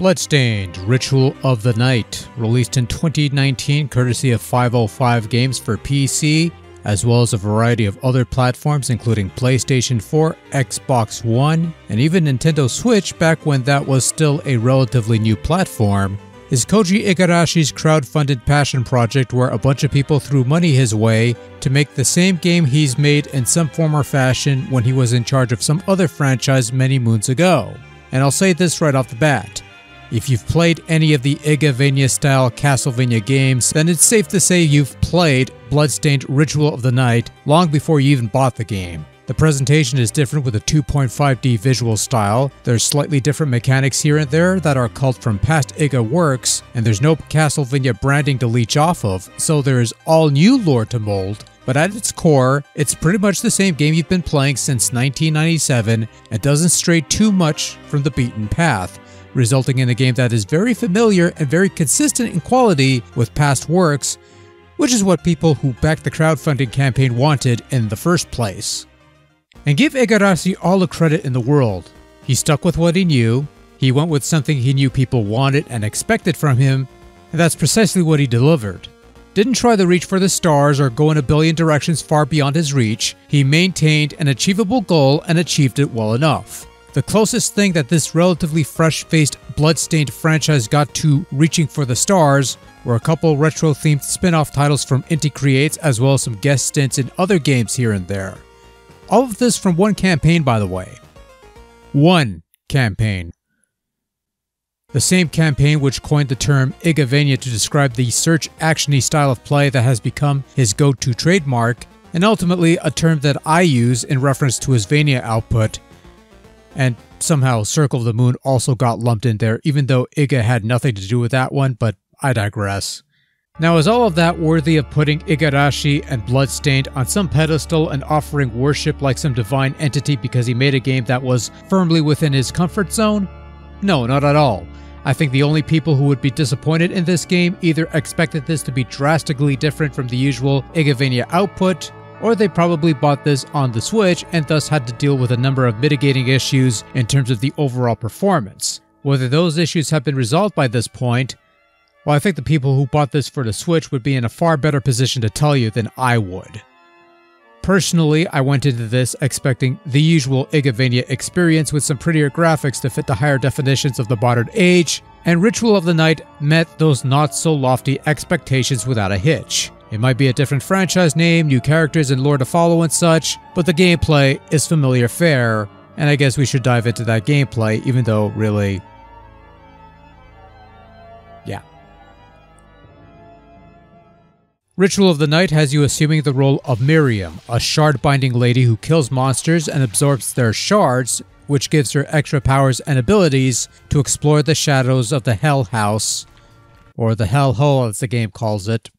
Bloodstained, Ritual of the Night, released in 2019 courtesy of 505 Games for PC, as well as a variety of other platforms including PlayStation 4, Xbox One, and even Nintendo Switch back when that was still a relatively new platform, is Koji Igarashi's crowd-funded passion project where a bunch of people threw money his way to make the same game he's made in some form or fashion when he was in charge of some other franchise many moons ago. And I'll say this right off the bat. If you've played any of the Igavania-style Castlevania games, then it's safe to say you've played Bloodstained Ritual of the Night long before you even bought the game. The presentation is different with a 2.5D visual style, there's slightly different mechanics here and there that are culled from past Iga works, and there's no Castlevania branding to leech off of, so there is all new lore to mold. But at its core, it's pretty much the same game you've been playing since 1997 and doesn't stray too much from the beaten path, resulting in a game that is very familiar and very consistent in quality with past works, which is what people who backed the crowdfunding campaign wanted in the first place. And give Igarashi all the credit in the world. He stuck with what he knew, he went with something he knew people wanted and expected from him, and that's precisely what he delivered. Didn't try to reach for the stars or go in a billion directions far beyond his reach, he maintained an achievable goal and achieved it well enough. The closest thing that this relatively fresh-faced Bloodstained franchise got to reaching for the stars were a couple retro-themed spin-off titles from Inti Creates as well as some guest stints in other games here and there. All of this from one campaign, by the way. One campaign. The same campaign which coined the term Igavania to describe the search-actiony style of play that has become his go-to trademark, and ultimately a term that I use in reference to his Vania output. And somehow Circle of the Moon also got lumped in there, even though Iga had nothing to do with that one, but I digress. Now, is all of that worthy of putting Igarashi and Bloodstained on some pedestal and offering worship like some divine entity because he made a game that was firmly within his comfort zone? No, not at all. I think the only people who would be disappointed in this game either expected this to be drastically different from the usual Igavania output, or they probably bought this on the Switch and thus had to deal with a number of mitigating issues in terms of the overall performance. Whether those issues have been resolved by this point, well, I think the people who bought this for the Switch would be in a far better position to tell you than I would. Personally, I went into this expecting the usual Igavania experience with some prettier graphics to fit the higher definitions of the modern age, and Ritual of the Night met those not-so-lofty expectations without a hitch. It might be a different franchise name, new characters and lore to follow and such, but the gameplay is familiar fare, and I guess we should dive into that gameplay, even though, really... yeah. Ritual of the Night has you assuming the role of Miriam, a shard-binding lady who kills monsters and absorbs their shards, which gives her extra powers and abilities to explore the shadows of the Hell House, or the Hell Hole as the game calls it.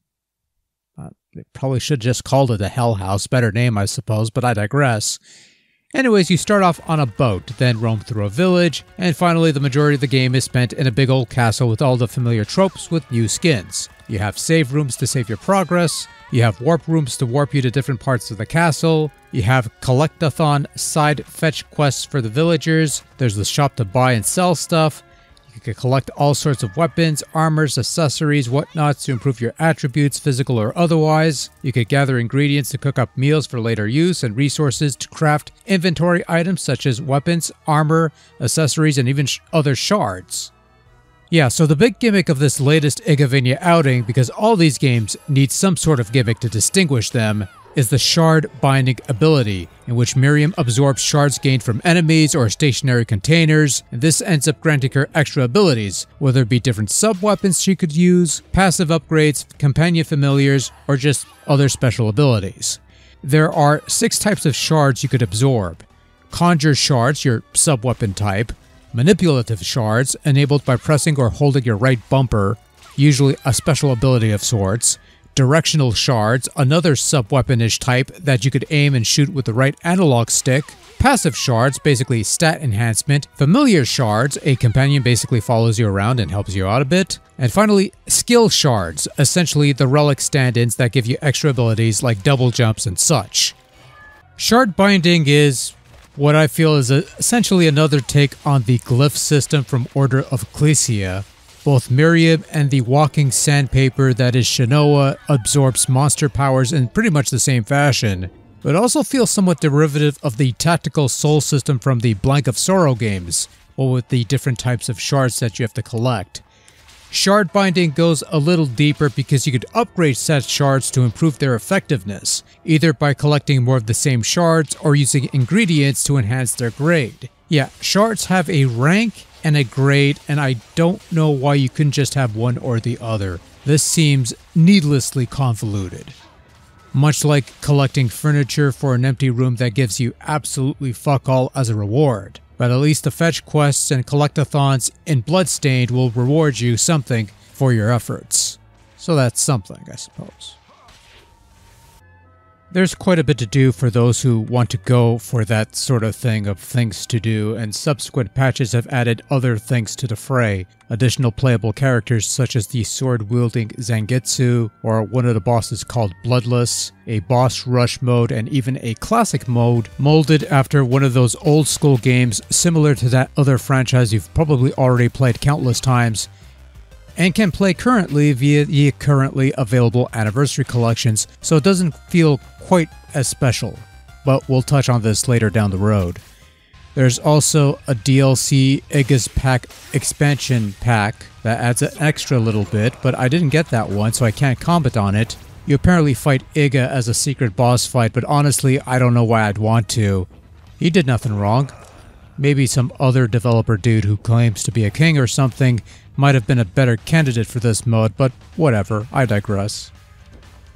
They probably should just called it the Hell House, better name I suppose, but I digress. Anyways, you start off on a boat, then roam through a village, and finally the majority of the game is spent in a big old castle with all the familiar tropes with new skins. You have save rooms to save your progress, you have warp rooms to warp you to different parts of the castle, you have collectathon side fetch quests for the villagers, there's the shop to buy and sell stuff, you can collect all sorts of weapons, armors, accessories, whatnots to improve your attributes, physical or otherwise. You could gather ingredients to cook up meals for later use and resources to craft inventory items such as weapons, armor, accessories, and even other shards. Yeah, so the big gimmick of this latest Igavania outing, because all these games need some sort of gimmick to distinguish them, is the shard binding ability, in which Miriam absorbs shards gained from enemies or stationary containers, and this ends up granting her extra abilities, whether it be different sub-weapons she could use, passive upgrades, companion familiars, or just other special abilities. There are 6 types of shards you could absorb. Conjure shards, your sub-weapon type, manipulative shards, enabled by pressing or holding your right bumper, usually a special ability of sorts, directional shards, another sub-weaponish type that you could aim and shoot with the right analog stick, passive shards, basically stat enhancement, familiar shards, a companion basically follows you around and helps you out a bit, and finally, skill shards, essentially the relic stand-ins that give you extra abilities like double jumps and such. Shard binding is, what I feel is essentially another take on the glyph system from Order of Ecclesia. Both Miriam and the walking sandpaper that is Shinoa absorbs monster powers in pretty much the same fashion, but also feels somewhat derivative of the tactical soul system from the Blank of Sorrow games, or with the different types of shards that you have to collect. Shard binding goes a little deeper because you could upgrade set shards to improve their effectiveness, either by collecting more of the same shards or using ingredients to enhance their grade. Yeah, shards have a rank and a grade, and I don't know why you couldn't just have one or the other. This seems needlessly convoluted. Much like collecting furniture for an empty room that gives you absolutely fuck all as a reward. But at least the fetch quests and collectathons in Bloodstained will reward you something for your efforts. So that's something, I suppose. There's quite a bit to do for those who want to go for that sort of thing of things to do, and subsequent patches have added other things to the fray. Additional playable characters such as the sword-wielding Zangetsu, or one of the bosses called Bloodless, a boss rush mode, and even a classic mode molded after one of those old-school games similar to that other franchise you've probably already played countless times, and can play currently via the currently available anniversary collections, so it doesn't feel quite as special, but we'll touch on this later down the road. There's also a DLC Iga's Pack expansion pack that adds an extra little bit, but I didn't get that one, so I can't comment on it. You apparently fight Iga as a secret boss fight, but honestly, I don't know why I'd want to. He did nothing wrong. Maybe some other developer dude who claims to be a king or something might have been a better candidate for this mode, but whatever, I digress.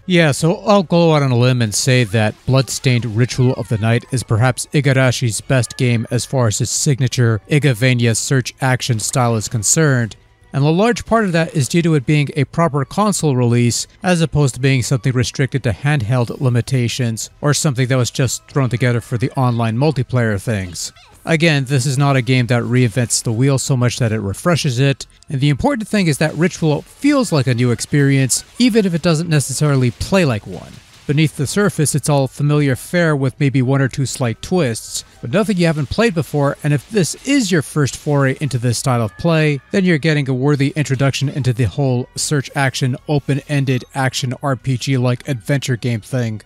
Yeah, so I'll go out on a limb and say that Bloodstained Ritual of the Night is perhaps Igarashi's best game as far as his signature Igavania search action style is concerned, and a large part of that is due to it being a proper console release as opposed to being something restricted to handheld limitations or something that was just thrown together for the online multiplayer things. Again, this is not a game that reinvents the wheel so much that it refreshes it, and the important thing is that Ritual feels like a new experience, even if it doesn't necessarily play like one. Beneath the surface, it's all familiar fare with maybe one or two slight twists, but nothing you haven't played before, and if this is your first foray into this style of play, then you're getting a worthy introduction into the whole search action, open-ended action RPG-like adventure game thing.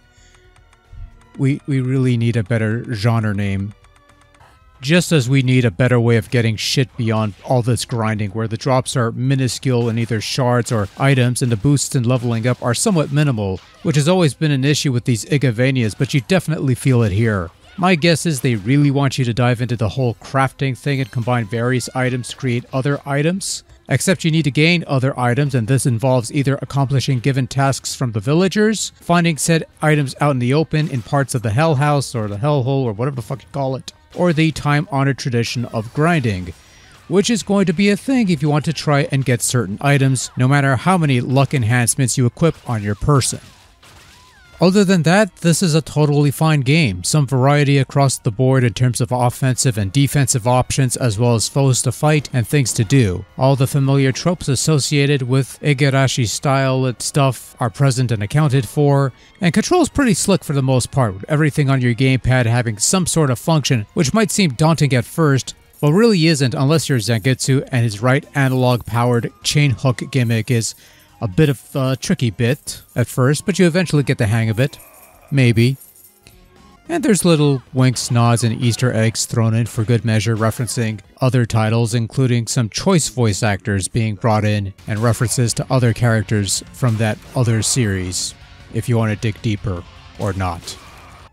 We really need a better genre name. Just as we need a better way of getting shit beyond all this grinding, where the drops are minuscule in either shards or items and the boosts and leveling up are somewhat minimal, which has always been an issue with these Igavanias, but you definitely feel it here. My guess is they really want you to dive into the whole crafting thing and combine various items to create other items. Except you need to gain other items, and this involves either accomplishing given tasks from the villagers, finding said items out in the open in parts of the Hell House or the Hell Hole or whatever the fuck you call it, or the time-honored tradition of grinding, which is going to be a thing if you want to try and get certain items, no matter how many luck enhancements you equip on your person. Other than that, this is a totally fine game. Some variety across the board in terms of offensive and defensive options, as well as foes to fight and things to do. All the familiar tropes associated with Igarashi style and stuff are present and accounted for, and control's pretty slick for the most part, with everything on your gamepad having some sort of function, which might seem daunting at first, but really isn't unless you're Zangetsu, and his right analog powered chain hook gimmick is a bit of a tricky bit at first, but you eventually get the hang of it. Maybe. And there's little winks, nods, and Easter eggs thrown in for good measure, referencing other titles, including some choice voice actors being brought in, and references to other characters from that other series, if you want to dig deeper, or not.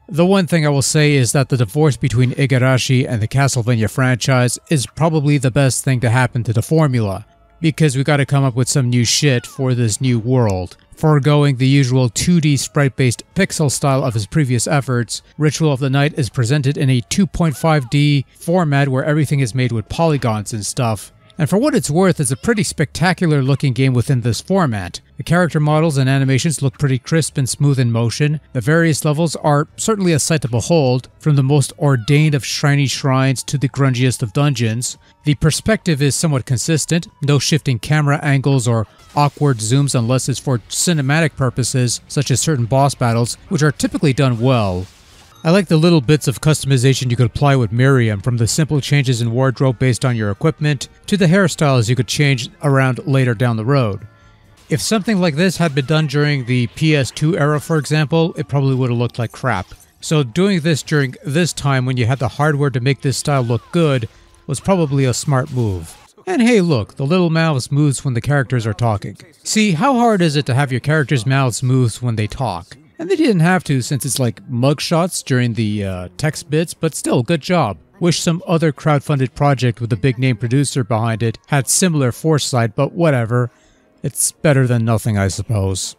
The one thing I will say is that the divorce between Igarashi and the Castlevania franchise is probably the best thing to happen to the formula, because we gotta come up with some new shit for this new world. Foregoing the usual 2D sprite-based pixel style of his previous efforts, Ritual of the Night is presented in a 2.5D format where everything is made with polygons and stuff. And for what it's worth, it's a pretty spectacular looking game within this format. The character models and animations look pretty crisp and smooth in motion. The various levels are certainly a sight to behold, from the most ordained of shiny shrines to the grungiest of dungeons. The perspective is somewhat consistent, no shifting camera angles or awkward zooms unless it's for cinematic purposes, such as certain boss battles, which are typically done well. I like the little bits of customization you could apply with Miriam, from the simple changes in wardrobe based on your equipment, to the hairstyles you could change around later down the road. If something like this had been done during the PS2 era, for example, it probably would have looked like crap. So doing this during this time when you had the hardware to make this style look good was probably a smart move. And hey look, the little mouths moves when the characters are talking. See, how hard is it to have your characters' mouths moves when they talk? And they didn't have to, since it's like mugshots during the text bits, but still, good job. Wish some other crowdfunded project with a big name producer behind it had similar foresight, but whatever. It's better than nothing, I suppose.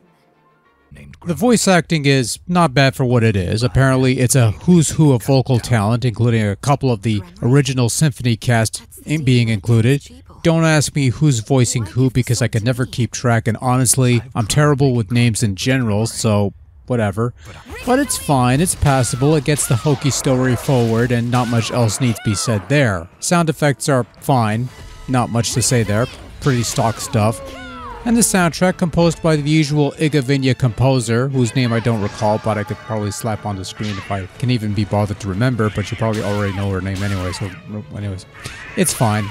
The voice acting is not bad for what it is. Apparently, it's a who's who of vocal talent, including a couple of the original symphony cast being included. Don't ask me who's voicing who because I could never keep track, and honestly, I'm terrible with names in general, so whatever. But it's fine, it's passable, it gets the hokey story forward, and not much else needs to be said there. Sound effects are fine, not much to say there, pretty stock stuff. And the soundtrack, composed by the usual Igavania composer, whose name I don't recall, but I could probably slap on the screen if I can even be bothered to remember, but you probably already know her name anyway, so anyways. It's fine.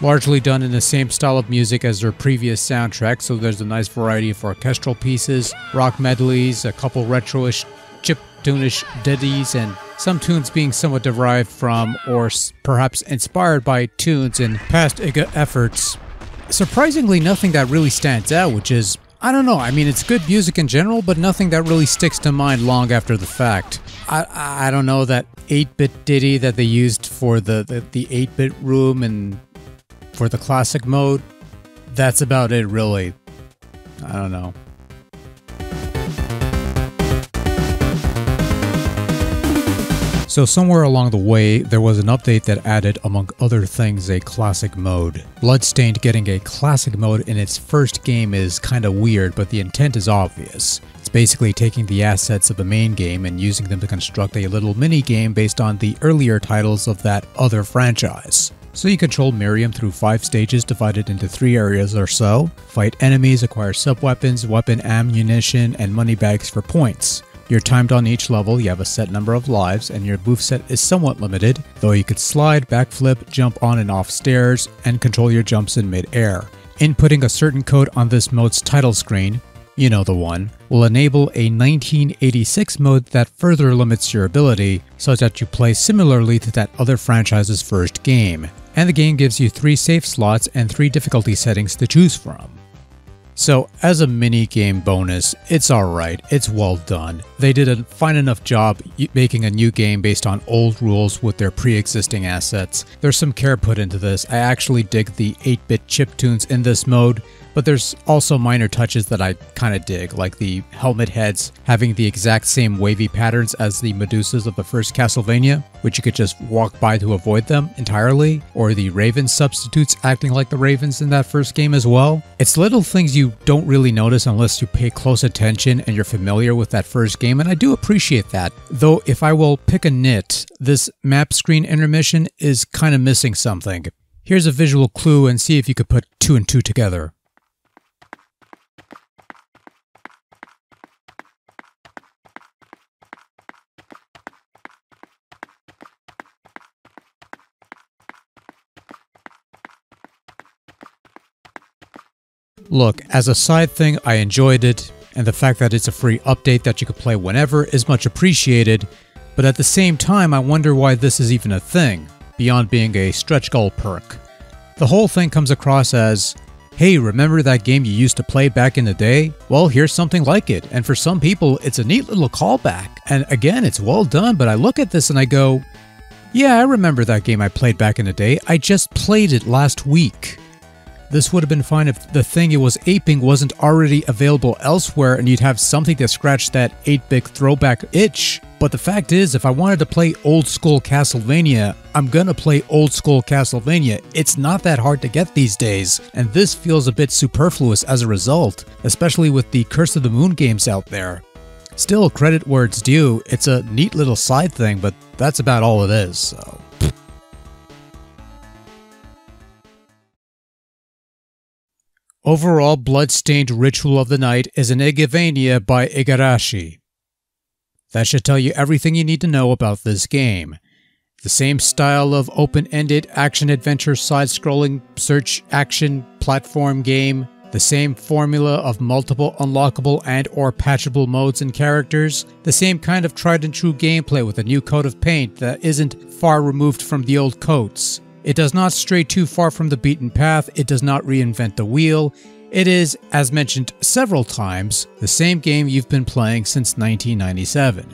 Largely done in the same style of music as their previous soundtrack, so there's a nice variety of orchestral pieces, rock medleys, a couple retro-ish, chiptune-ish ditties, and some tunes being somewhat derived from, or perhaps inspired by, tunes in past IGA efforts. Surprisingly, nothing that really stands out, which is, I don't know, I mean, it's good music in general, but nothing that really sticks to mind long after the fact. I don't know, that 8-bit ditty that they used for the 8-bit room and for the classic mode, that's about it, really. I don't know. So somewhere along the way, there was an update that added, among other things, a classic mode. Bloodstained getting a classic mode in its first game is kinda weird, but the intent is obvious. It's basically taking the assets of the main game and using them to construct a little mini-game based on the earlier titles of that other franchise. So you control Miriam through 5 stages divided into 3 areas or so, fight enemies, acquire sub-weapons, weapon ammunition, and money bags for points. You're timed on each level, you have a set number of lives, and your moveset is somewhat limited, though you could slide, backflip, jump on and off stairs, and control your jumps in mid-air. Inputting a certain code on this mode's title screen, you know the one, will enable a 1986 mode that further limits your ability, such that you play similarly to that other franchise's first game. And the game gives you 3 save slots and 3 difficulty settings to choose from. So, as a mini-game bonus, it's alright, it's well done. They did a fine enough job making a new game based on old rules with their pre-existing assets. There's some care put into this. I actually dig the 8-bit chiptunes in this mode, but there's also minor touches that I kinda dig, like the helmet heads having the exact same wavy patterns as the Medusas of the first Castlevania, which you could just walk by to avoid them entirely, or the Raven substitutes acting like the Ravens in that first game as well. It's little things you don't really notice unless you pay close attention and you're familiar with that first game, and I do appreciate that. Though if I will pick a nit, this map screen intermission is kinda missing something. Here's a visual clue and see if you could put 2 and 2 together. Look, as a side thing, I enjoyed it, and the fact that it's a free update that you can play whenever is much appreciated, but at the same time I wonder why this is even a thing, beyond being a stretch goal perk. The whole thing comes across as, hey, remember that game you used to play back in the day? Well, here's something like it, and for some people it's a neat little callback, and again, it's well done, but I look at this and I go, yeah, I remember that game I played back in the day, I just played it last week. This would have been fine if the thing it was aping wasn't already available elsewhere and you'd have something to scratch that 8-bit throwback itch. But the fact is, if I wanted to play old school Castlevania, I'm gonna play old school Castlevania. It's not that hard to get these days, and this feels a bit superfluous as a result, especially with the Curse of the Moon games out there. Still, credit where it's due, it's a neat little side thing, but that's about all it is, so... Overall, Bloodstained Ritual of the Night is an Igavania by Igarashi. That should tell you everything you need to know about this game. The same style of open-ended action-adventure side-scrolling search action platform game, the same formula of multiple unlockable and/or patchable modes and characters, the same kind of tried-and-true gameplay with a new coat of paint that isn't far removed from the old coats. It does not stray too far from the beaten path, it does not reinvent the wheel. It is, as mentioned several times, the same game you've been playing since 1997.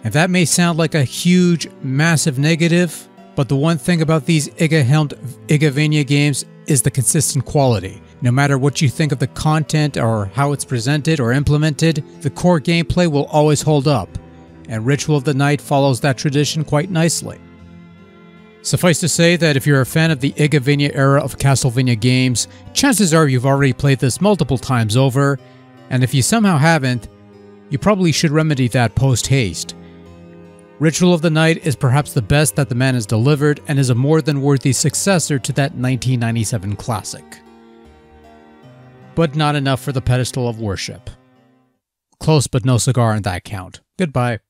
And that may sound like a huge, massive negative, but the one thing about these IGA-helmed Igavania games is the consistent quality. No matter what you think of the content or how it's presented or implemented, the core gameplay will always hold up, and Ritual of the Night follows that tradition quite nicely. Suffice to say that if you're a fan of the Igavania era of Castlevania games, chances are you've already played this multiple times over, and if you somehow haven't, you probably should remedy that post-haste. Ritual of the Night is perhaps the best that the man has delivered and is a more than worthy successor to that 1997 classic. But not enough for the pedestal of worship. Close but no cigar on that count. Goodbye.